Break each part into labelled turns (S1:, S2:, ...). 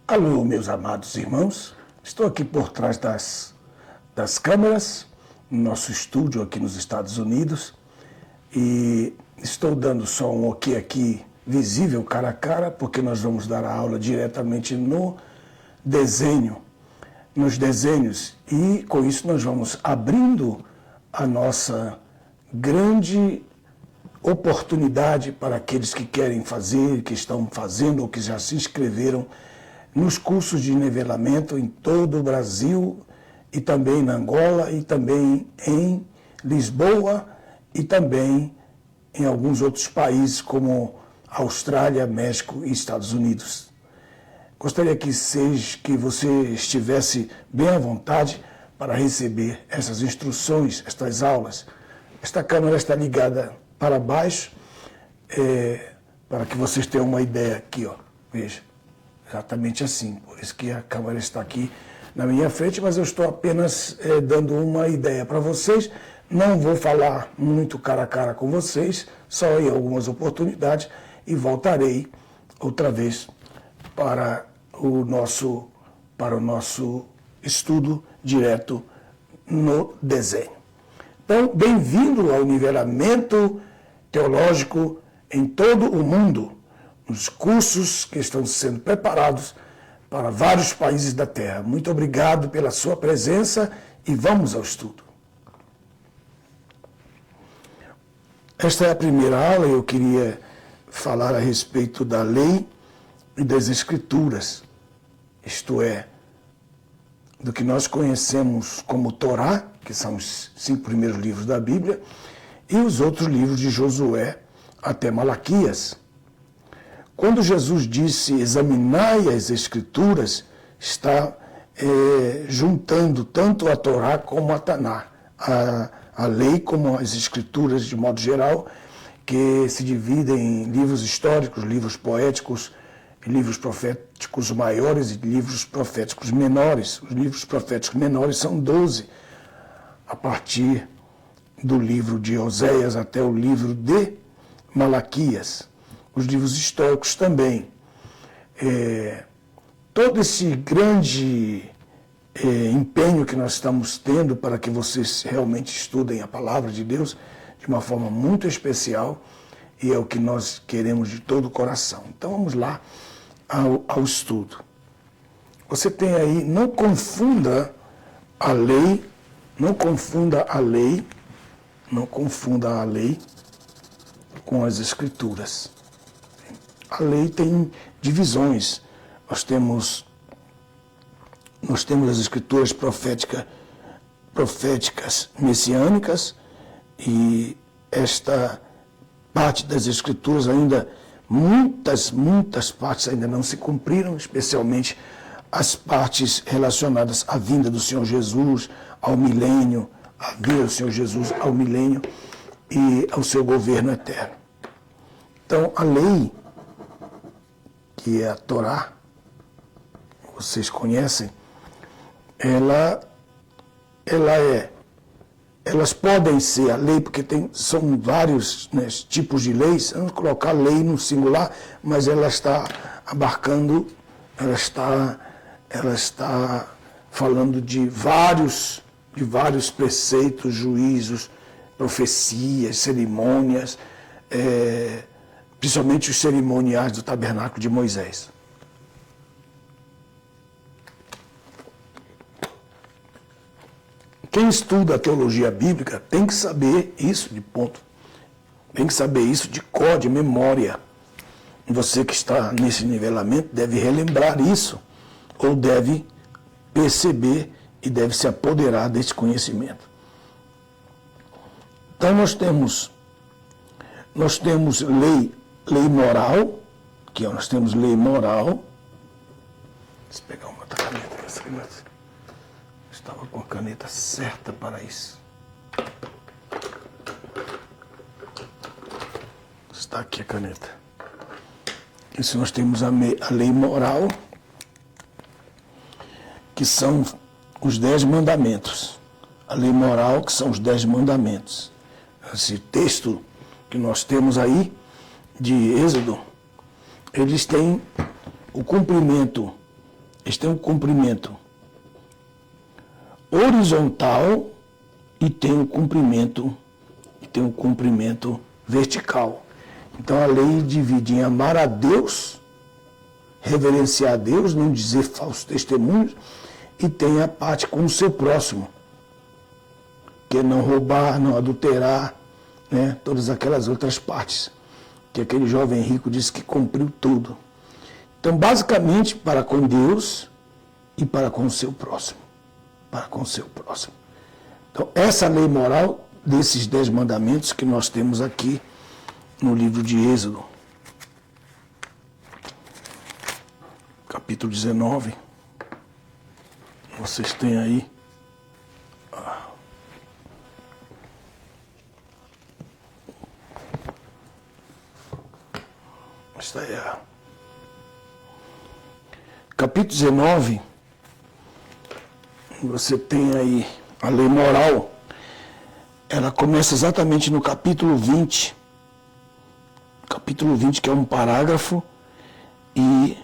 S1: Alô, meus amados irmãos, estou aqui por trás das câmeras, no nosso estúdio aqui nos Estados Unidos, e estou dando só um ok aqui visível, cara a cara, porque nós vamos dar a aula diretamente nos desenhos, e com isso nós vamos abrindo a nossa grande oportunidade para aqueles que querem fazer, que estão fazendo ou que já se inscreveram nos cursos de nivelamento em todo o Brasil e também na Angola e também em Lisboa e também em alguns outros países como Austrália, México e Estados Unidos. Gostaria que você estivesse bem à vontade para receber essas instruções, estas aulas. Esta câmera está ligada para baixo, para que vocês tenham uma ideia aqui, ó. Veja, exatamente assim. Por isso que a câmera está aqui na minha frente, mas eu estou apenas dando uma ideia para vocês. Não vou falar muito cara a cara com vocês, só em algumas oportunidades, e voltarei outra vez para o nosso estudo direto no desenho. Então, bem-vindo ao nivelamento teológico em todo o mundo, nos cursos que estão sendo preparados para vários países da Terra. Muito obrigado pela sua presença e vamos ao estudo. Esta é a primeira aula e eu queria falar a respeito da lei e das escrituras, isto é, do que nós conhecemos como Torá, que são os 5 primeiros livros da Bíblia, e os outros livros de Josué até Malaquias. Quando Jesus disse, examinai as Escrituras, está juntando tanto a Torá como a Taná, a lei como as Escrituras de modo geral, que se dividem em livros históricos, livros poéticos, livros proféticos maiores e livros proféticos menores. Os livros proféticos menores são 12, a partir do livro de Oséias até o livro de Malaquias. Os livros históricos também. Todo esse grande empenho que nós estamos tendo para que vocês realmente estudem a palavra de Deus de uma forma muito especial, e é o que nós queremos de todo o coração. Então vamos lá ao estudo. Você tem aí, não confunda a lei com as Escrituras. A lei tem divisões. Nós temos as Escrituras proféticas messiânicas, e esta parte das Escrituras ainda, muitas partes ainda não se cumpriram, especialmente as partes relacionadas à vinda do Senhor Jesus, ao milênio, a vinda do Senhor Jesus ao milênio e ao seu governo eterno. Então, a lei, que é a Torá, vocês conhecem, elas podem ser a lei, porque são vários tipos de leis. Vamos colocar lei no singular, mas ela está abarcando, ela está falando de vários preceitos, juízos, profecias, cerimônias, principalmente os cerimoniais do tabernáculo de Moisés. Quem estuda a teologia bíblica tem que saber isso de ponto. Tem que saber isso de cor, de memória. Você que está nesse nivelamento deve relembrar isso, ou deve perceber e deve se apoderar desse conhecimento. Então nós temos lei moral, nós temos lei moral. Deixa eu pegar uma outra caneta. Essa caneta. Estava com a caneta certa para isso. Está aqui a caneta. Isso nós temos a lei moral, que são os 10 mandamentos. A lei moral, que são os 10 mandamentos. Esse texto que nós temos aí, de Êxodo, eles têm o cumprimento Eles têm um comprimento horizontal e tem um comprimento vertical. Então a lei divide em amar a Deus, reverenciar a Deus, não dizer falsos testemunhos, e tem a parte com o seu próximo, que é não roubar, não adulterar, né? Todas aquelas outras partes que aquele jovem rico disse que cumpriu tudo. Então, basicamente, para com Deus e para com o seu próximo. Para com o seu próximo. Então, essa lei moral desses 10 mandamentos que nós temos aqui no livro de Êxodo, capítulo 19. Vocês têm aí. Esta é a... Capítulo 19, você tem aí a lei moral. Ela começa exatamente no capítulo 20. Capítulo 20, que é um parágrafo, e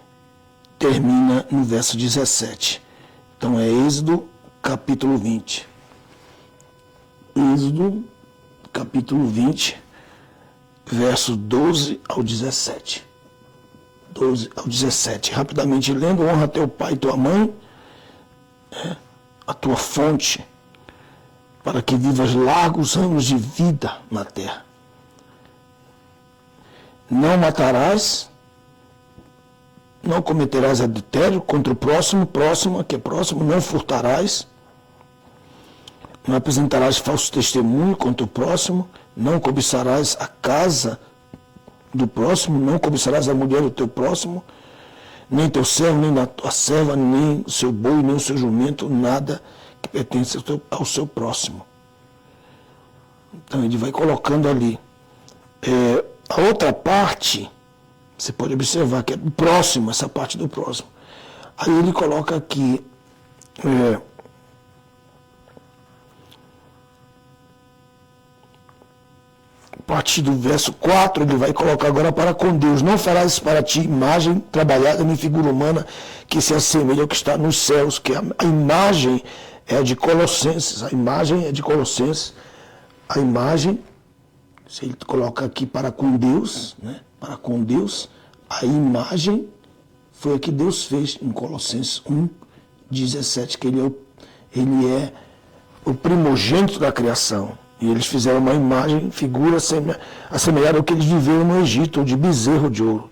S1: termina no verso 17. Então é Êxodo, capítulo 20. Êxodo, capítulo 20, verso 12 ao 17. 12 ao 17. Rapidamente lendo: honra teu pai e tua mãe, a tua fonte, para que vivas largos anos de vida na terra. Não matarás, não cometerás adultério contra o próximo, que é próximo, não furtarás, não apresentarás falso testemunho contra o próximo, não cobiçarás a casa do próximo, não cobiçarás a mulher do teu próximo, nem teu servo, nem a tua serva, nem o seu boi, nem o seu jumento, nada que pertence ao seu próximo. Então ele vai colocando ali. A outra parte, você pode observar que é do próximo, essa parte do próximo. Aí ele coloca aqui, a partir do verso 4, ele vai colocar agora: para com Deus, não farás para ti imagem trabalhada nem figura humana que se assemelhe ao que está nos céus, que a imagem é de Colossenses, a imagem, se ele coloca aqui para com Deus, né? Para com Deus, a imagem foi a que Deus fez em Colossenses 1:17, que ele é o primogênito da criação. E eles fizeram uma imagem, figura assemelhada ao que eles viveram no Egito, ou de bezerro de ouro.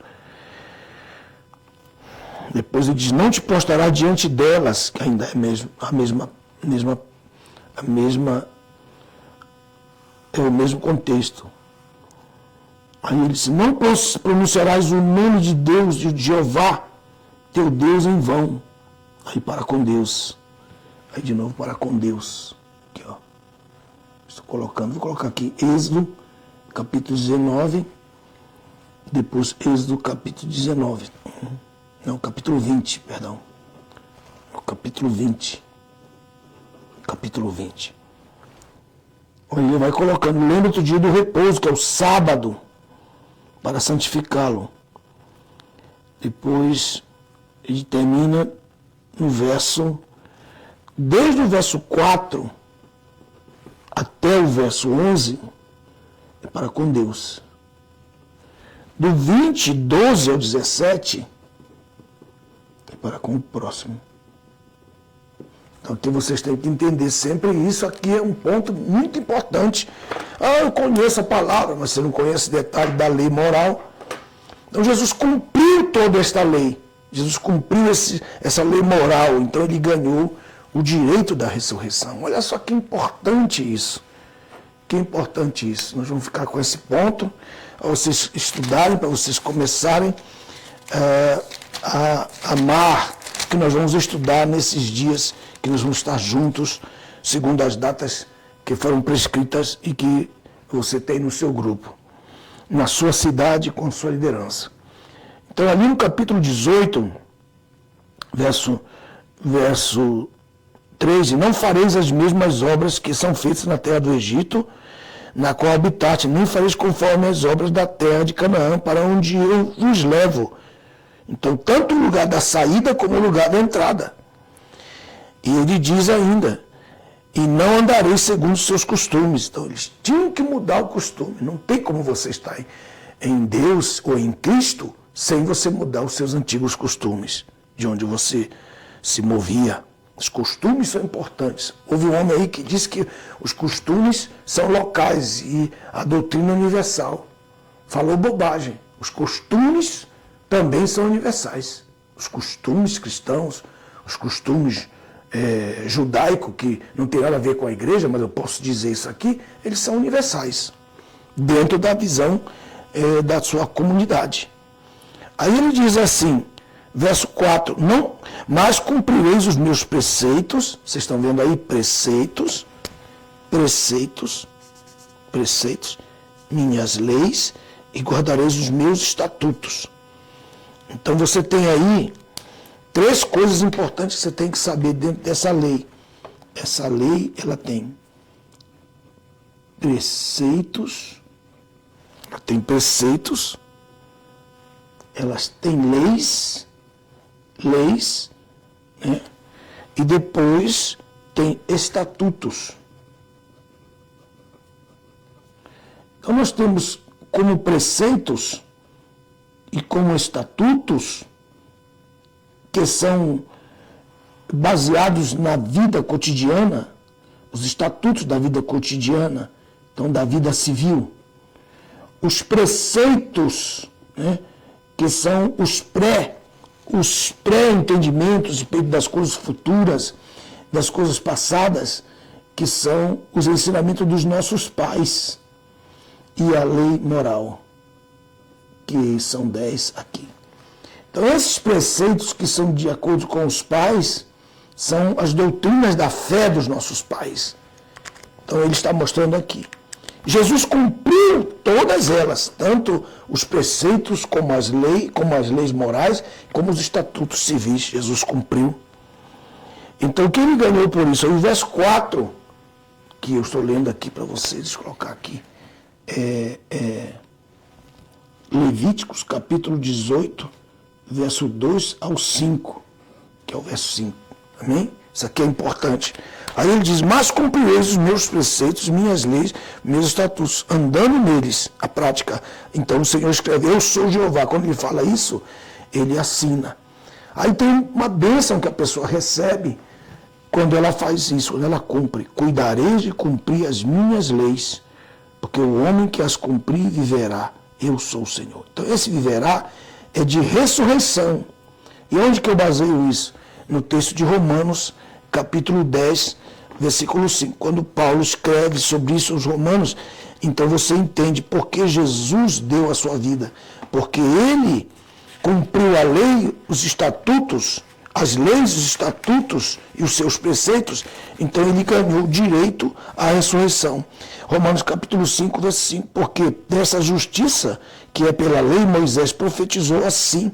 S1: Depois ele diz: não te prostrará diante delas, que ainda é é o mesmo contexto. Aí ele diz: não pronunciarás o nome de Deus, de Jeová, teu Deus, em vão. Aí para com Deus. Aí de novo para com Deus. Aqui, ó. Estou colocando, vou colocar aqui Êxodo, capítulo 19, depois Êxodo, capítulo 19. Não, capítulo 20, perdão. Capítulo 20. Capítulo 20. Ele vai colocando: lembra-te do dia do repouso, que é o sábado, para santificá-lo. Depois ele termina no verso, desde o verso 4 até o verso 11, é para com Deus. Do 20, 12 ao 17, é para com o próximo. Então aqui vocês têm que entender sempre isso. Aqui é um ponto muito importante. Eu conheço a palavra, mas você não conhece o detalhe da lei moral. Então Jesus cumpriu toda esta lei. Jesus cumpriu essa lei moral. Então ele ganhou o direito da ressurreição. Olha só que importante isso. Que importante isso. Nós vamos ficar com esse ponto para vocês estudarem, para vocês começarem a amar, que nós vamos estudar nesses dias que nós vamos estar juntos, segundo as datas que foram prescritas e que você tem no seu grupo, na sua cidade, com sua liderança. Então, ali no capítulo 18, verso 13: não fareis as mesmas obras que são feitas na terra do Egito, na qual habitaste, nem fareis conforme as obras da terra de Canaã, para onde eu vos levo. Então, tanto o lugar da saída como o lugar da entrada. E ele diz ainda, e não andarei segundo os seus costumes. Então, eles tinham que mudar o costume. Não tem como você estar em Deus ou em Cristo sem você mudar os seus antigos costumes, de onde você se movia. Os costumes são importantes. Houve um homem aí que disse que os costumes são locais e a doutrina é universal. Falou bobagem. Os costumes também são universais. Os costumes cristãos, os costumes judaicos, que não tem nada a ver com a igreja, mas eu posso dizer isso aqui, eles são universais, dentro da visão da sua comunidade. Aí ele diz assim, verso 4, não, mas cumprireis os meus preceitos, vocês estão vendo aí, preceitos, minhas leis, e guardareis os meus estatutos. Então você tem aí 3 coisas importantes que você tem que saber dentro dessa lei. Essa lei, ela tem preceitos, elas têm leis, né? E depois tem estatutos. Então nós temos como preceitos e como estatutos que são baseados na vida cotidiana, os estatutos da vida cotidiana, então da vida civil. Os preceitos, né, que são os pré-entendimentos das coisas futuras, das coisas passadas, que são os ensinamentos dos nossos pais, e a lei moral, que são 10 aqui. Então, esses preceitos que são de acordo com os pais, são as doutrinas da fé dos nossos pais. Então, ele está mostrando aqui. Jesus cumpriu todas elas, tanto os preceitos como as leis morais, como os estatutos civis. Jesus cumpriu. Então, o que ele ganhou por isso? O verso 4, que eu estou lendo aqui para vocês, deixa eu colocar aqui, Levíticos, capítulo 18, verso 2 ao 5, que é o verso 5. Amém? Isso aqui é importante. Aí ele diz, mas cumprireis os meus preceitos, minhas leis, meus estatutos, andando neles, a prática. Então o Senhor escreve, eu sou Jeová. Quando ele fala isso, ele assina. Aí tem uma bênção que a pessoa recebe quando ela faz isso, quando ela cumpre. Cuidareis de cumprir as minhas leis, porque o homem que as cumprir viverá. Eu sou o Senhor. Então esse viverá é de ressurreição. E onde que eu baseio isso? No texto de Romanos, capítulo 10, versículo 5. Quando Paulo escreve sobre isso aos Romanos, então você entende por que Jesus deu a sua vida. Porque ele cumpriu a lei, os estatutos, as leis, os estatutos e os seus preceitos, então ele ganhou direito à ressurreição. Romanos capítulo 5, verso 5, porque dessa justiça que é pela lei, Moisés profetizou assim.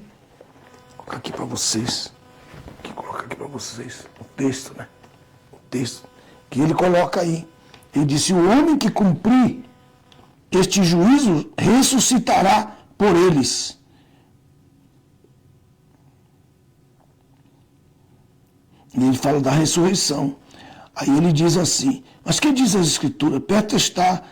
S1: Vou colocar aqui para vocês. O texto, né? O texto que ele coloca aí. Ele disse, o homem que cumprir este juízo ressuscitará por eles. E ele fala da ressurreição. Aí ele diz assim, mas que diz as Escrituras? Perto está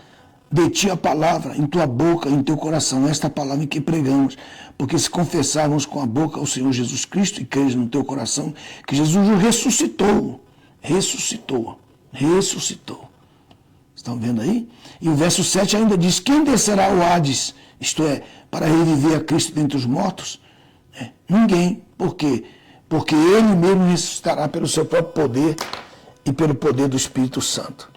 S1: de ti a palavra, em tua boca, em teu coração, esta palavra em que pregamos. Porque se confessarmos com a boca o Senhor Jesus Cristo e creres no teu coração, que Jesus o ressuscitou. Estão vendo aí? E o verso 7 ainda diz, quem descerá ao Hades? Isto é, para reviver a Cristo dentre os mortos? Ninguém. Por quê? Porque ele mesmo ressuscitará pelo seu próprio poder e pelo poder do Espírito Santo.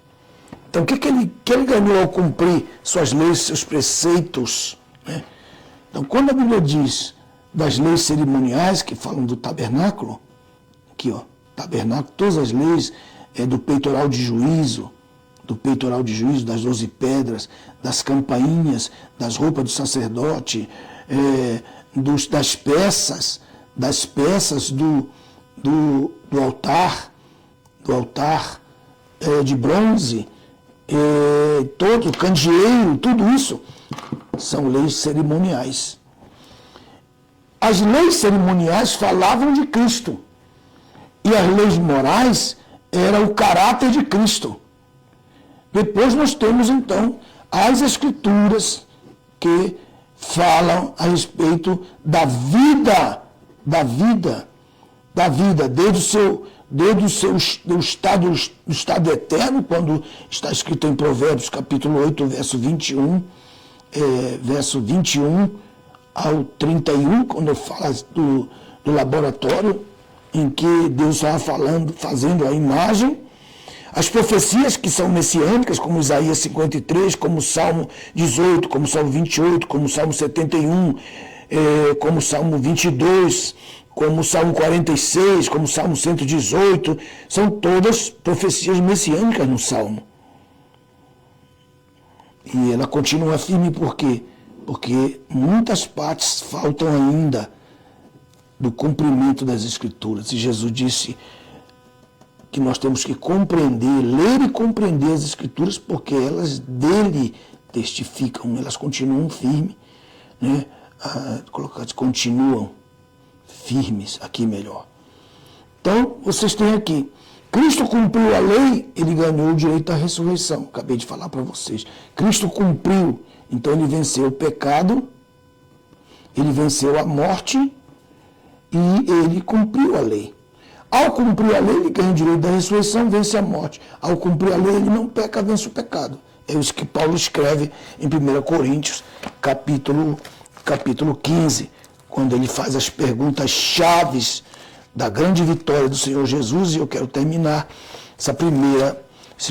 S1: Então, o que ele ganhou ao cumprir suas leis, seus preceitos? Né? Então, quando a Bíblia diz das leis cerimoniais, que falam do tabernáculo, aqui, ó, tabernáculo, todas as leis do peitoral de juízo, das 12 pedras, das campainhas, das roupas do sacerdote, das peças do altar de bronze, todo o candeeiro, tudo isso são leis cerimoniais. As leis cerimoniais falavam de Cristo. E as leis morais eram o caráter de Cristo. Depois nós temos, então, as Escrituras que falam a respeito da vida, desde o estado eterno, quando está escrito em Provérbios, capítulo 8, verso 21 ao 31, quando fala do laboratório, em que Deus estava fazendo a imagem. As profecias que são messiânicas, como Isaías 53, como Salmo 18, como Salmo 28, como Salmo 71, como Salmo 22, como Salmo 46, como Salmo 118, são todas profecias messiânicas no Salmo. E ela continua firme por quê? Porque muitas partes faltam ainda do cumprimento das Escrituras. E Jesus disse que nós temos que compreender, ler e compreender as Escrituras, porque elas dele testificam, elas continuam firmes, né? Continuam firmes, aqui melhor. Então, vocês têm aqui, Cristo cumpriu a lei, ele ganhou o direito à ressurreição. Acabei de falar para vocês. Cristo cumpriu, então ele venceu o pecado, ele venceu a morte e ele cumpriu a lei. Ao cumprir a lei, ele ganha o direito da ressurreição, vence a morte. Ao cumprir a lei, ele não peca, vence o pecado. É isso que Paulo escreve em 1 Coríntios, capítulo 15, quando ele faz as perguntas chaves da grande vitória do Senhor Jesus. E eu quero terminar esse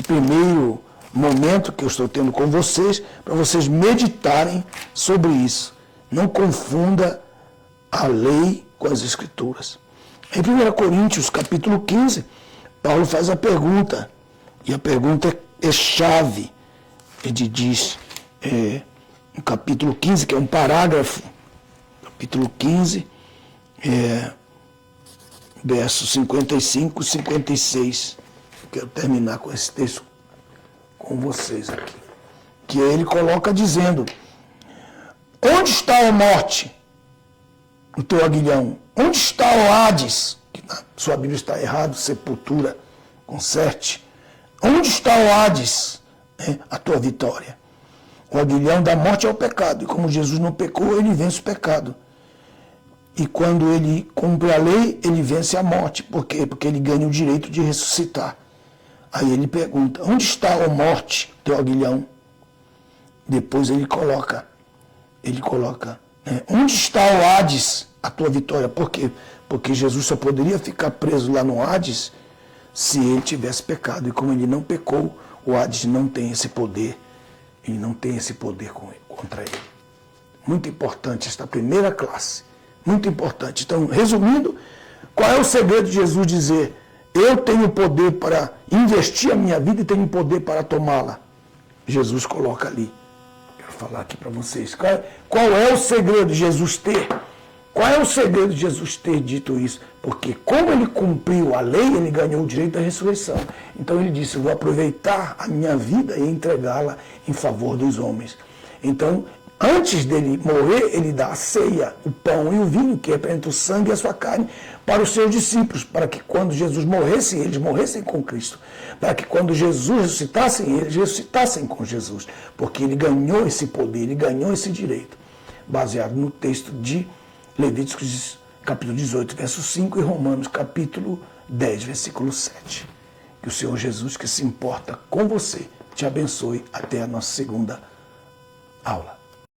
S1: primeiro momento que eu estou tendo com vocês, para vocês meditarem sobre isso. Não confunda a lei com as Escrituras. Em 1 Coríntios, capítulo 15, Paulo faz a pergunta, e a pergunta é chave. Ele diz, no capítulo 15, que é um parágrafo, capítulo 15, versos 55 e 56. Eu quero terminar com esse texto com vocês aqui. Que ele coloca dizendo: onde está a morte, o teu aguilhão? Onde está o Hades? Que na sua Bíblia está errado, sepultura, conserte. Onde está o Hades, a tua vitória? O aguilhão da morte é o pecado. E como Jesus não pecou, ele vence o pecado. E quando ele cumpre a lei, ele vence a morte. Por quê? Porque ele ganha o direito de ressuscitar. Aí ele pergunta: onde está a morte, teu aguilhão? Depois ele coloca, onde está o Hades, a tua vitória? Por quê? Porque Jesus só poderia ficar preso lá no Hades se ele tivesse pecado. E como ele não pecou, o Hades não tem esse poder. Ele não tem esse poder contra ele. Muito importante esta primeira classe. Muito importante. Então, resumindo, qual é o segredo de Jesus dizer: eu tenho poder para investir a minha vida e tenho poder para tomá-la? Jesus coloca ali. Quero falar aqui para vocês. Qual é o segredo de Jesus ter? Qual é o segredo de Jesus ter dito isso? Porque como ele cumpriu a lei, ele ganhou o direito da ressurreição. Então ele disse: eu vou aproveitar a minha vida e entregá-la em favor dos homens. Então, antes dele morrer, ele dá a ceia, o pão e o vinho, que representa o sangue e a sua carne, para os seus discípulos, para que quando Jesus morresse, eles morressem com Cristo. Para que quando Jesus ressuscitasse, eles ressuscitassem com Jesus. Porque ele ganhou esse poder, ele ganhou esse direito. Baseado no texto de Levíticos, capítulo 18, verso 5, e Romanos, capítulo 10, versículo 7. Que o Senhor Jesus, que se importa com você, te abençoe até a nossa segunda aula.